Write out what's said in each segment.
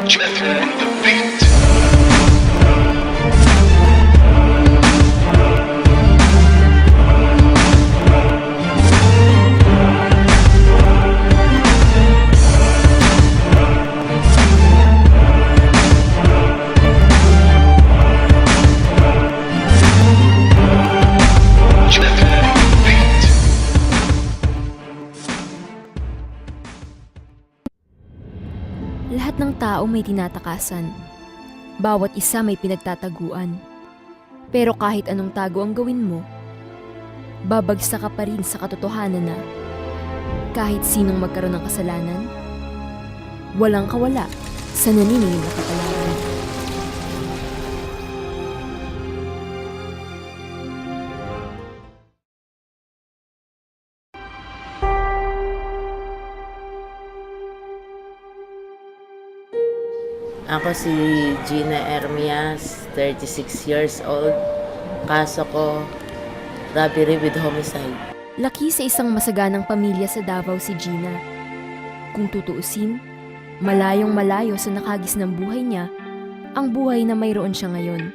Jeff on the beat. Jeff on the beat. Lahat ng tao may tinatakasan. Bawat isa may pinagtataguan. Pero kahit anong tago ang gawin mo, babagsak ka pa rin sa katotohanan na kahit sinong magkaroon ng kasalanan, walang kawala sa naniningil na kapalaran. Ako si Gina Ermias, 36 years old. Kaso ko, robbery with homicide. Laki sa isang masaganang pamilya sa Davao si Gina. Kung tutuusin, malayong malayo sa nakagis ng buhay niya ang buhay na mayroon siya ngayon.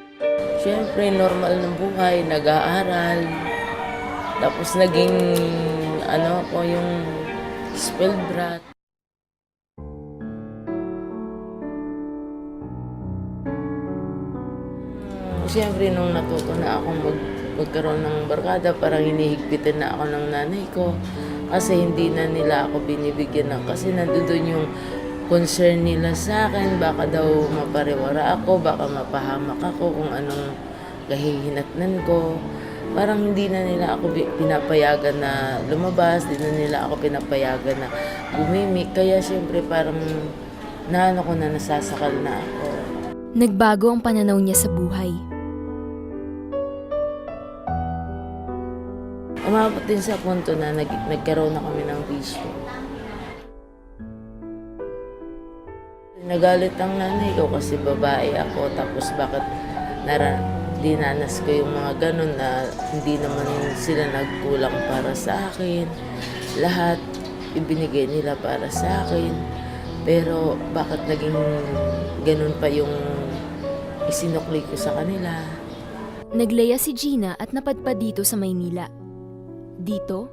Siyempre, normal ng buhay, nag-aaral. Tapos naging, ko yung spoiled brat. Siyempre, nung natuto na akong magkaroon ng barkada, parang hinihigpitan na ako ng nanay ko. Kasi hindi na nila ako binibigyan kasi nandoon yung concern nila sa akin. Baka daw mapariwara ako, baka mapahamak ako kung anong kahihinatnan ko. Parang hindi na nila ako pinapayagan na lumabas, hindi na nila ako pinapayagan na gumimik. Kaya siyempre parang nasasakal na ako. Nagbago ang pananaw niya sa buhay. Umabot din sa punto na nagkaroon na kami ng bisyo. Nagalit ang nanay ko kasi babae ako, tapos bakit dinanas ko yung mga ganun na hindi naman sila nagkulang para sa akin. Lahat ibinigay nila para sa akin. Pero bakit naging ganun pa yung isinukli ko sa kanila? Naglaya si Gina at napadpad dito sa Maynila. Dito,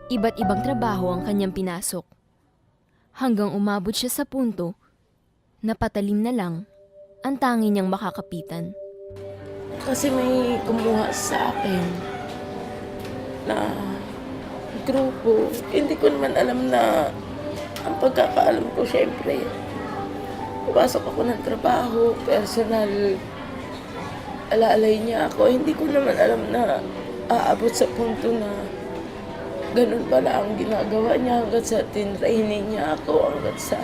iba't ibang trabaho ang kanyang pinasok. Hanggang umabot siya sa punto na patalim na lang ang tangi niyang makakapitan. Kasi may kumuha sa akin na grupo. Hindi ko naman alam na ang pagkakaalam ko, syempre, pumasok ako ng trabaho, personal, alaalay niya ako. Hindi ko naman alam na aabot sa punto na ganun pala ang ginagawa niya hanggat sa tinrainin niya ako, hanggat sa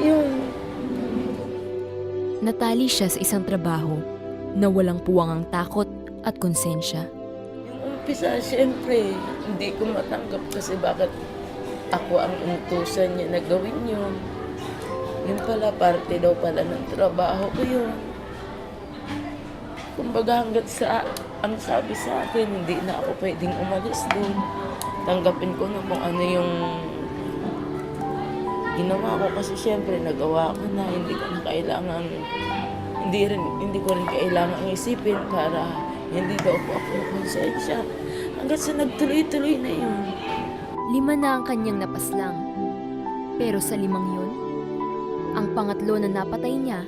yun. Natali siya sa isang trabaho na walang puwangang takot at konsensya. Yung umpisa, syempre, hindi ko matanggap kasi bakit ako ang utusan niya na gawin yun. Yun pala, parte daw pala ng trabaho ko yun. Kumbaga hanggat sa ang sabi sa akin, hindi na ako pwedeng umalis doon. Tanggapin ko na kung ano yung ginawa ko kasi syempre nagawa ko na, hindi ko na kailangan, hindi ko rin kailangan isipin para hindi daw po ako konsensya. Hanggat sa nagtuloy-tuloy na yun. 5 na ang kanyang napaslang. Pero sa 5 yun, ang pangatlo na napatay niya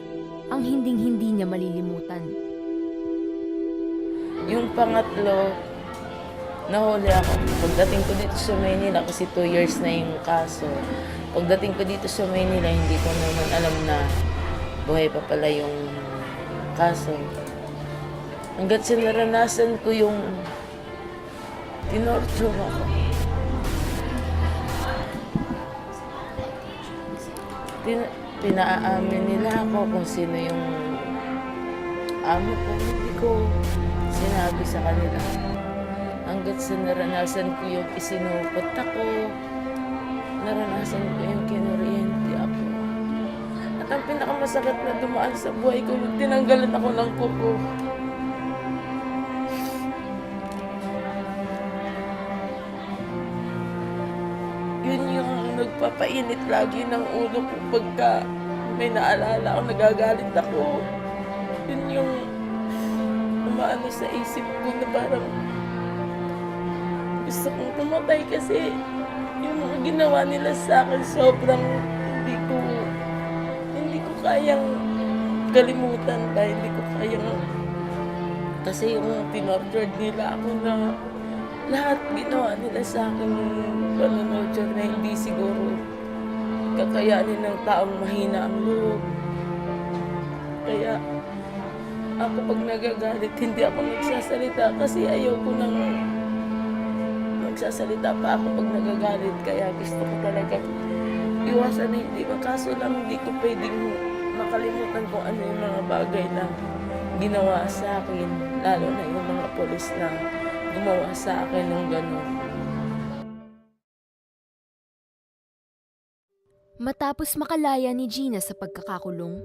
ang hinding-hindi niya malilimutan. Yung pangatlo, nahuli ako. Pagdating ko dito sa Maynila, kasi 2 years na yung kaso. Pagdating ko dito sa Maynila, hindi ko naman alam na buhay pa pala yung kaso. Hanggat sa naranasan ko yung tinorture ako. Pinaamin nila ako kung sino yung amo ko. Hindi ko sinabi sa kanila. Hanggat sa naranasan ko yung isinupot ako, naranasan ko yung kinuryente ako. At ang pinakamasakit na dumaan sa buhay ko, tinanggalan ako ng kuko. Yun yung Papainit lagi ng ulo ko pagka may naalala ako, nagagalit ako. Yun yung umaano sa isip ko na parang gusto kong pumatay kasi yung mga ginawa nila sa akin sobrang hindi ko kayang kalimutan ba, hindi ko kayang kasi yung tinortured nila ako na lahat ginawa nila sa akin yung panunorture na hindi siguro kakayanin ng taong mahina ang loob. Kaya ako pag nagagalit, hindi ako nagsasalita kasi ayaw ko nang magsasalita pa ako pag nagagalit. Kaya gusto ko talaga iwasan na hindi ba. Kaso lang hindi ko pwedeng makalimutan kung ano yung mga bagay na ginawa sa akin. Lalo na yung mga polis na gumawa sa akin ng gano'n. Matapos makalaya ni Gina sa pagkakakulong,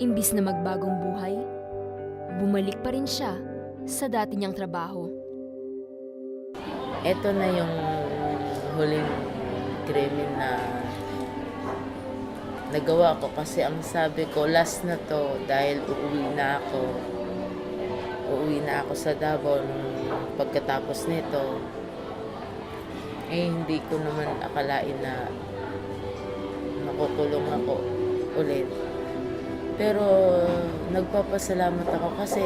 imbis na magbagong buhay, bumalik pa rin siya sa dati niyang trabaho. Ito na yung huling krimen na nagawa ko kasi ang sabi ko, last na to dahil uuwi na ako. Uuwi na ako sa Davao nung pagkatapos nito. Hindi ko naman akalain na makukulong ako ulit. Pero nagpapasalamat ako kasi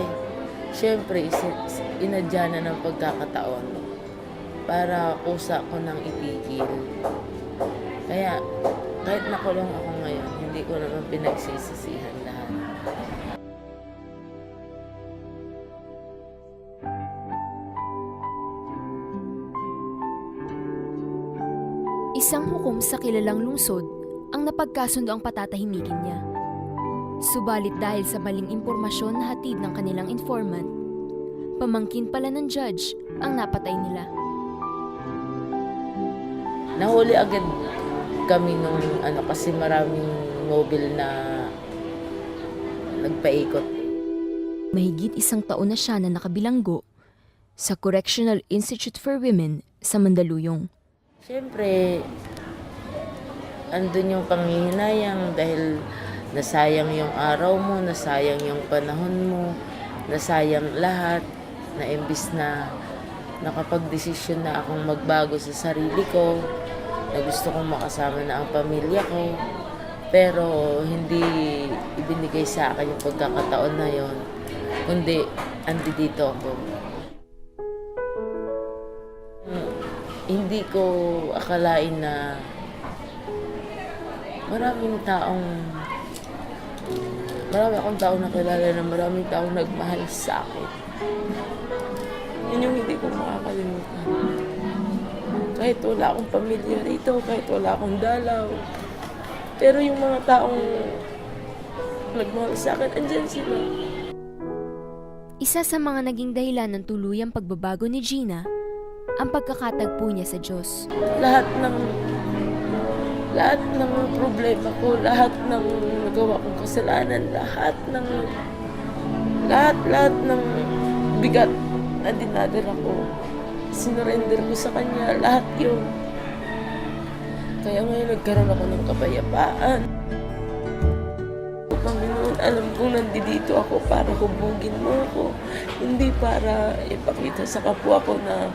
syempre inadya na ng pagkakataon para kusa ko nang itigil. Kaya kahit nakulong ako ngayon, hindi ko naman pinagsisisihan lahat. Isang hukom sa kilalang lungsod ang napagkasundo ang patatahimikin niya. Subalit dahil sa maling impormasyon na hatid ng kanilang informant, pamangkin pala ng judge ang napatay nila. Nahuli agad kami nung kasi maraming mobile na nagpaikot. Mahigit 1 taon na siya na nakabilanggo sa Correctional Institute for Women sa Mandaluyong. Siyempre, andun yung panghihinayang dahil nasayang yung araw mo, nasayang yung panahon mo, nasayang lahat, na imbis na nakapag-desisyon na akong magbago sa sarili ko, na gusto kong makasama na ang pamilya ko, pero hindi ibinigay sa akin yung pagkakataon na yon, kundi dito ako. Hindi ko akalain na marami akong taong nakilala na maraming taong nagmahal sa akin. Yun yung hindi ko makakalimutan. Kahit wala akong pamilya rito, kahit wala akong dalaw. Pero yung mga taong nagmahal sa akin, andyan sila. Isa sa mga naging dahilan ng tuluyang pagbabago ni Gina, ang pagkakatagpo niya sa Diyos. Lahat ng problema ko, lahat ng nagawa kong kasalanan, lahat ng bigat na dinadala ko, sinurrender ko sa Kanya, lahat yun. Kaya ngayon nagkaroon ako ng kapayapaan. Panginoon, alam kong nandito ako para hubugin mo ako, hindi para ipakita sa kapwa ko na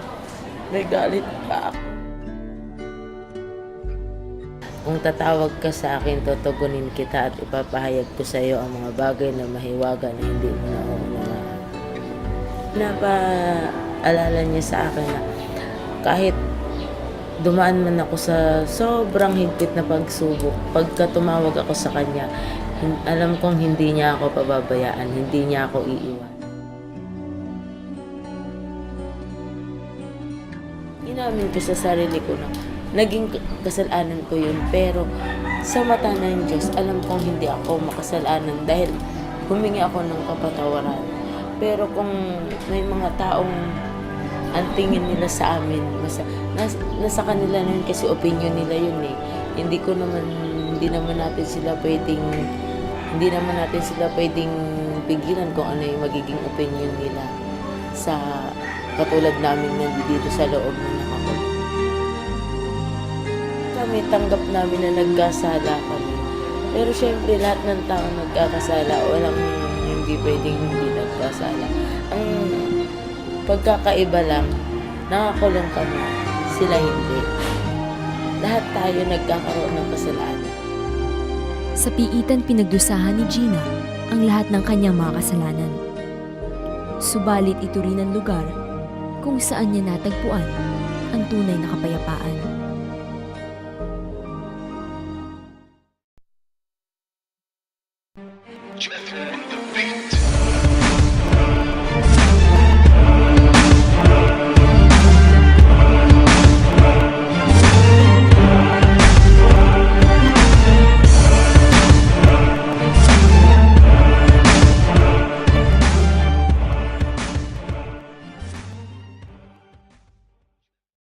may galit pa ako. Kung tatawag ka sa akin, tutugunin kita at ipapahayag ko sa iyo ang mga bagay na mahiwaga na hindi mo nauunawaan. Napaalala niya sa akin na kahit dumaan man ako sa sobrang higpit na pagsubok, pagka tumawag ako sa kanya, alam kong hindi niya ako pababayaan, hindi niya ako iiwan. Inamin ko sa sarili ko na naging kasalanan ko yun, pero sa mata ng Diyos, alam kong hindi ako makasalanan dahil humingi ako ng kapatawaran. Pero kung may mga taong ang tingin nila sa amin, nasa kanila na yun kasi opinion nila yun eh. Hindi naman natin sila pwedeng pigilan kung ano yung magiging opinion nila sa katulad namin nandito sa loob ng nakakulong. kami, tanggap namin na nagkasala kami. Pero syempre, lahat ng tao nagkakasala. Walang hindi pwedeng hindi nagkasala. Ang pagkakaiba lang, nakakulong kami. Sila hindi. Lahat tayo nagkakaroon ng kasalanan. Sa piitan pinagdusahan ni Gina ang lahat ng kanyang mga kasalanan. Subalit ito rin ang lugar kung saan niya natagpuan ang tunay na kapayapaan. Jeff in the